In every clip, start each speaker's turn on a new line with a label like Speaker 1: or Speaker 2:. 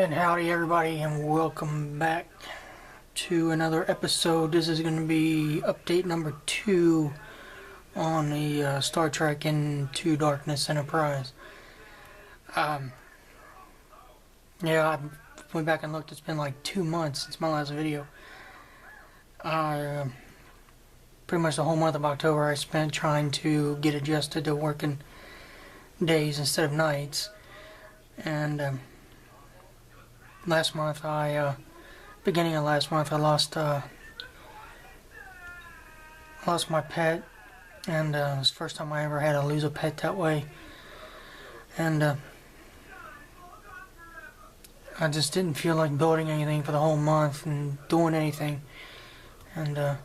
Speaker 1: And howdy everybody, and welcome back to another episode. This is going to be update number 2 on the Star Trek Into Darkness Enterprise. Yeah, I went back and looked. It's been like 2 months since my last video. Pretty much the whole month of October I spent trying to get adjusted to working days instead of nights. And last month, beginning of last month, I lost my pet, and it was the first time I ever had to lose a pet that way. And I just didn't feel like building anything for the whole month and doing anything. And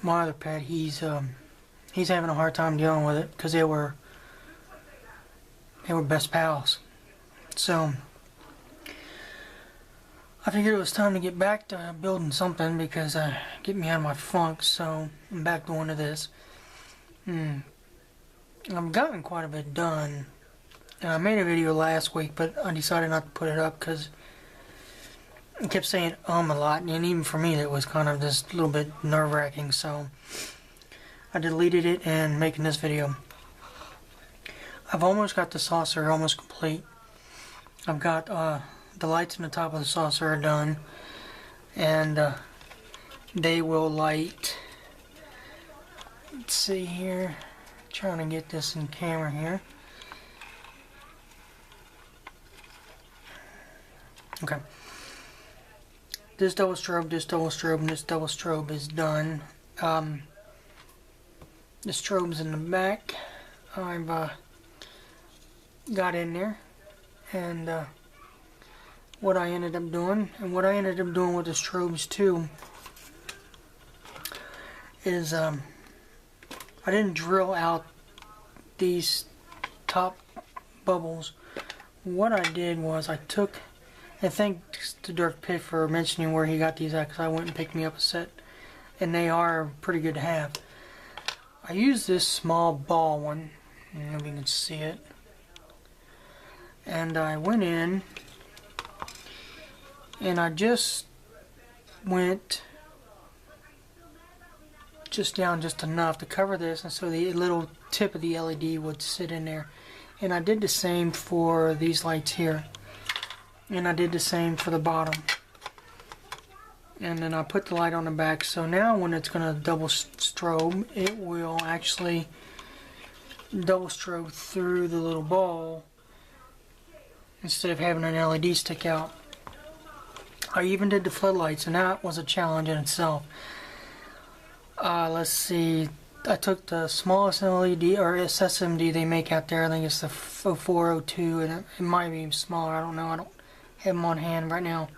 Speaker 1: my other pet, he's having a hard time dealing with it because they were best pals. So I figured it was time to get back to building something because get me out of my funk. So I'm back doing this. I've gotten quite a bit done. And I made a video last week, but I decided not to put it up because I kept saying a lot, and even for me it was kind of just a little bit nerve-wracking. So I deleted it and making this video. I've almost got the saucer almost complete. I've got the lights on the top of the saucer are done, and they will light. Let's see here, trying to get this in camera here. Okay, this double strobe, and this double strobe is done. The strobe's in the back. I've got in there, and what I ended up doing with the strobes too is I didn't drill out these top bubbles. What I did was I took, and thanks to Dirk Pitt for mentioning where he got these at, because I went and picked me up a set, and they are pretty good to have. I used this small ball one, I don't know if you can see it, and I went in and I just went down just enough to cover this, and so the little tip of the LED would sit in there. And I did the same for these lights here, and I did the same for the bottom. And then I put the light on the back, so now when it's going to double strobe, it will actually double strobe through the little ball instead of having an LED stick out. I even did the floodlights, and that was a challenge in itself. Let's see, I took the smallest LED or SSMD they make out there. I think it's the 0402, and it might be smaller, I don't know, I don't have them on hand right now.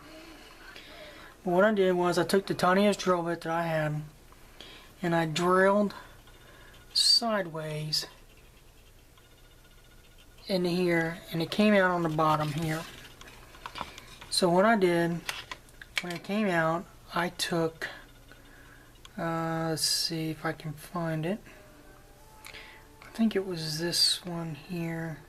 Speaker 1: But what I did was I took the tiniest drill bit that I had, and I drilled sideways into here, and it came out on the bottom here. So what I did, when it came out, I took, let's see if I can find it. I think it was this one here.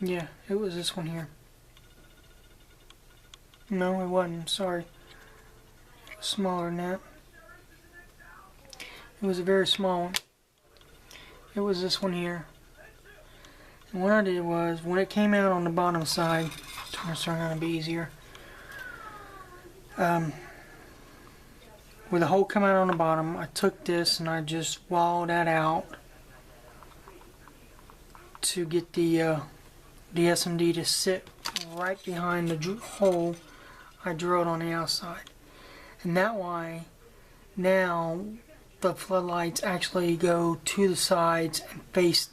Speaker 1: Yeah, it was this one here. No, it wasn't, sorry. It was smaller than that. It was a very small one. It was this one here. And what I did was, when it came out on the bottom side, it's going to be easier. With the hole coming out on the bottom, I took this and I just walled that out to get the SMD to sit right behind the hole I drilled on the outside. And that way, now the floodlights actually go to the sides and face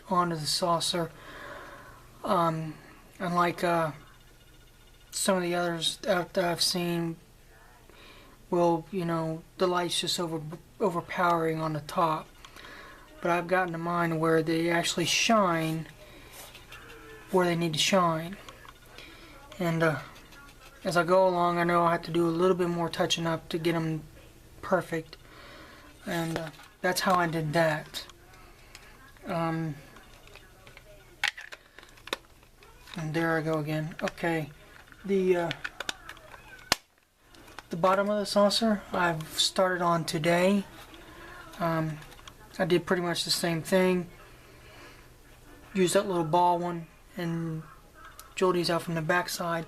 Speaker 1: onto the saucer, unlike some of the others that I've seen. Well, you know, the light's just overpowering on the top, but I've gotten to mine where they actually shine where they need to shine. And as I go along, I know I have to do a little bit more touching up to get them perfect, and that's how I did that. And there I go again. Okay, the bottom of the saucer I've started on today. I did pretty much the same thing. Used that little ball one and drilled these out from the back side.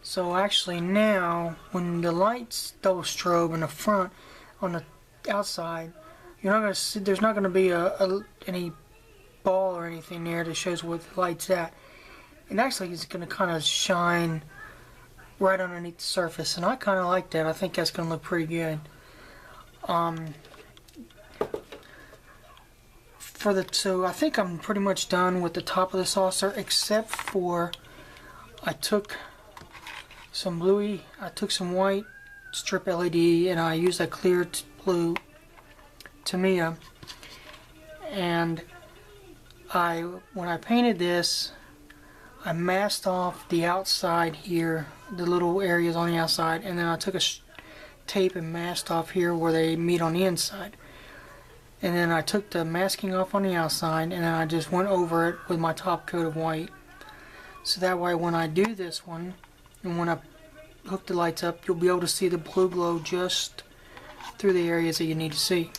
Speaker 1: So actually now, when the lights double strobe in the front, on the outside, you're not gonna see. There's not gonna be any ball or anything there that shows where the light's at. And actually, it's gonna kind of shine right underneath the surface, and I kind of like that. I think that's gonna look pretty good. So I think I'm pretty much done with the top of the saucer, except for I took some bluey, I took some white strip LED, and I used that clear blue Tamiya, and when I painted this, I masked off the outside here, the little areas on the outside, and then I took a tape and masked off here where they meet on the inside. And then I took the masking off on the outside, and then I just went over it with my top coat of white. So that way when I do this one, and when I hook the lights up, you'll be able to see the blue glow just through the areas that you need to see.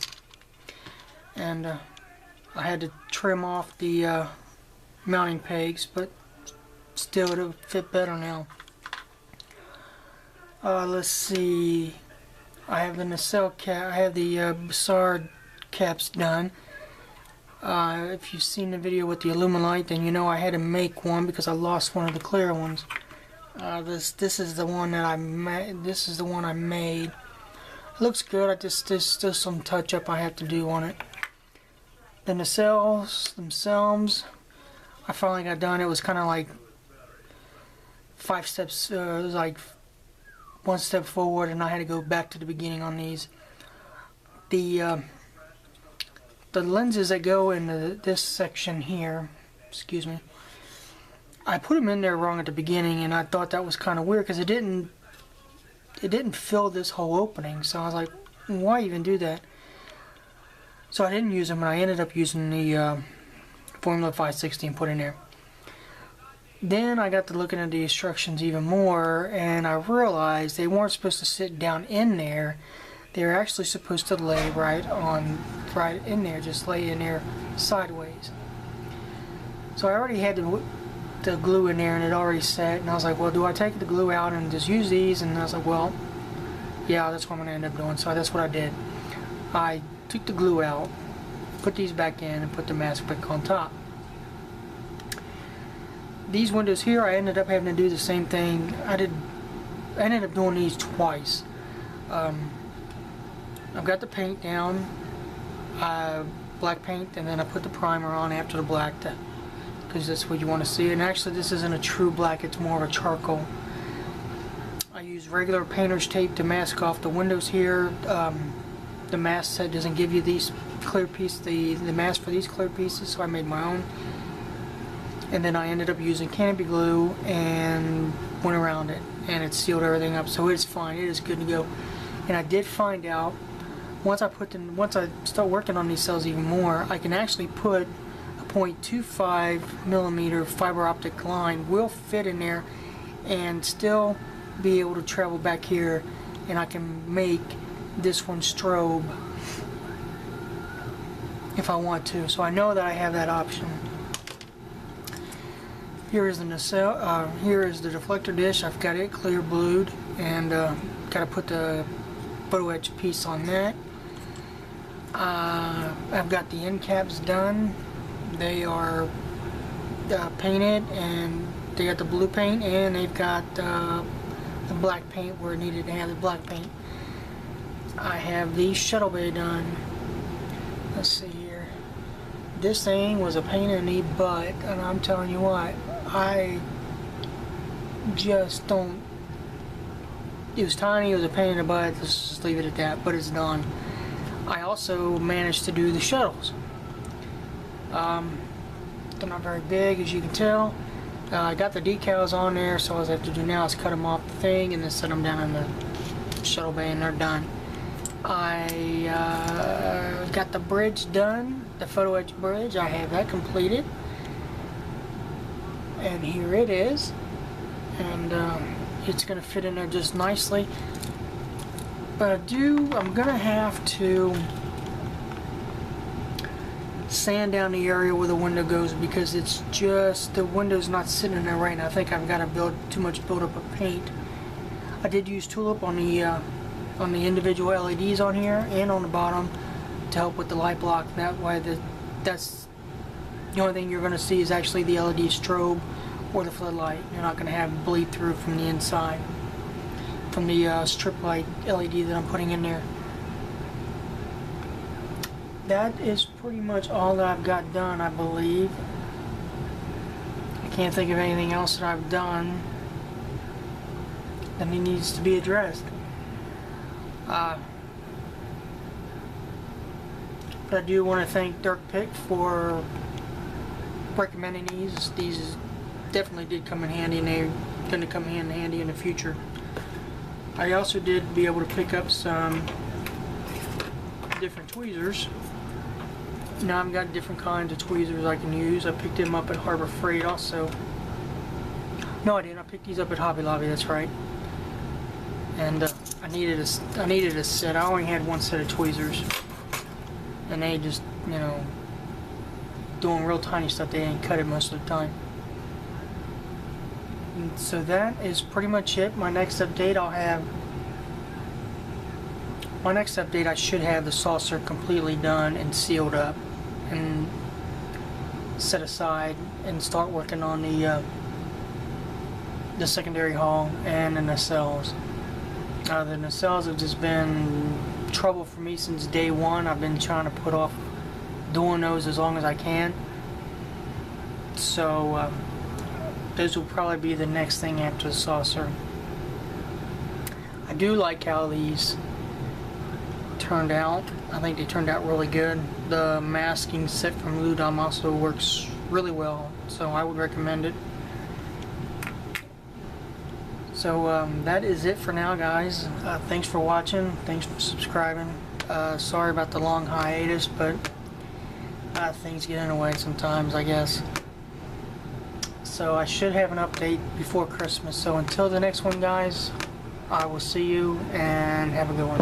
Speaker 1: And I had to trim off the mounting pegs, but still it'll fit better now. Let's see. I have the nacelle cap. I have the Bussard caps done. If you've seen the video with the Illuminite, then you know I had to make one because I lost one of the clear ones. This is the one that I made. This is the one I made. It looks good. There's still some touch up I have to do on it. The nacelles themselves, I finally got done. It was kind of like 5 steps. It was like 1 step forward, and I had to go back to the beginning on these. The lenses that go into this section here, excuse me, I put them in there wrong at the beginning, and I thought that was kind of weird because it didn't fill this whole opening. So I was like, why even do that? So I didn't use them, and I ended up using the Formula 516 put in there. Then I got to looking at the instructions even more, and I realized they weren't supposed to sit down in there. They're actually supposed to lay right in there, just lay in there sideways. So I already had the glue in there, and it already set, and I was like, well, do I take the glue out and just use these? And I was like, well, yeah, that's what I'm going to end up doing. So that's what I did. I took the glue out, put these back in, and put the mask back on top. These windows here, I ended up having to do the same thing. I ended up doing these twice. I've got the paint down, black paint, and then I put the primer on after the black, because that's what you want to see. And actually, this isn't a true black; it's more of a charcoal. I use regular painter's tape to mask off the windows here. The mask set doesn't give you these clear pieces, the mask for these clear pieces, so I made my own. And then I ended up using canopy glue and went around it, and it sealed everything up, so it's fine. It is good to go. And I did find out once I start working on these cells even more, I can actually put a 0.25 millimeter fiber optic line will fit in there and still be able to travel back here, and I can make this one strobe if I want to. So I know that I have that option. Here is the nacelle. Here is the deflector dish. I've got it clear blued, and got to put the photo etch piece on that. I've got the end caps done. They are painted, and they got the blue paint, and they've got the black paint where it needed to have the black paint. I have the shuttle bay done. Let's see here. This thing was a pain in the butt, and I'm telling you what, I just don't. It was tiny, it was a pain in the butt, let's just leave it at that, but it's done. I also managed to do the shuttles. They're not very big, as you can tell. I got the decals on there, so all I have to do now is cut them off the thing and then set them down in the shuttle bay, and they're done. I got the bridge done, the photo etch bridge. I have that completed, and here it is, and it's gonna fit in there just nicely. But I'm gonna have to sand down the area where the window goes, because it's just, the window's not sitting in there right now. I think I've got to too much buildup of paint. I did use Tulip on the individual LEDs on here and on the bottom to help with the light block. That way, that's the only thing you're going to see is actually the LED strobe or the floodlight. You're not going to have bleed through from the inside, from the strip light LED that I'm putting in there. That is pretty much all that I've got done, I believe. I can't think of anything else that I've done that needs to be addressed. But I do want to thank Dirk Pick for recommending these. These definitely did come in handy, and they're going to come in handy in the future. I also did be able to pick up some different tweezers. Now I've got different kinds of tweezers I can use. I picked them up at Harbor Freight also. No, I didn't. I picked these up at Hobby Lobby, that's right. And I needed a set. I only had one set of tweezers, and they just, you know, doing real tiny stuff. They didn't cut it most of the time. And so that is pretty much it. My next update, I should have the saucer completely done and sealed up and set aside, and start working on the secondary hull and the nacelles. The nacelles have just been trouble for me since day one. I've been trying to put off doing those as long as I can. So those will probably be the next thing after the saucer. I do like how these turned out. I think they turned out really good. The masking set from Ludom also works really well, so I would recommend it. So that is it for now, guys. Thanks for watching. Thanks for subscribing. Sorry about the long hiatus, but things get in the way sometimes, I guess. So I should have an update before Christmas. So until the next one, guys, I will see you, and have a good one.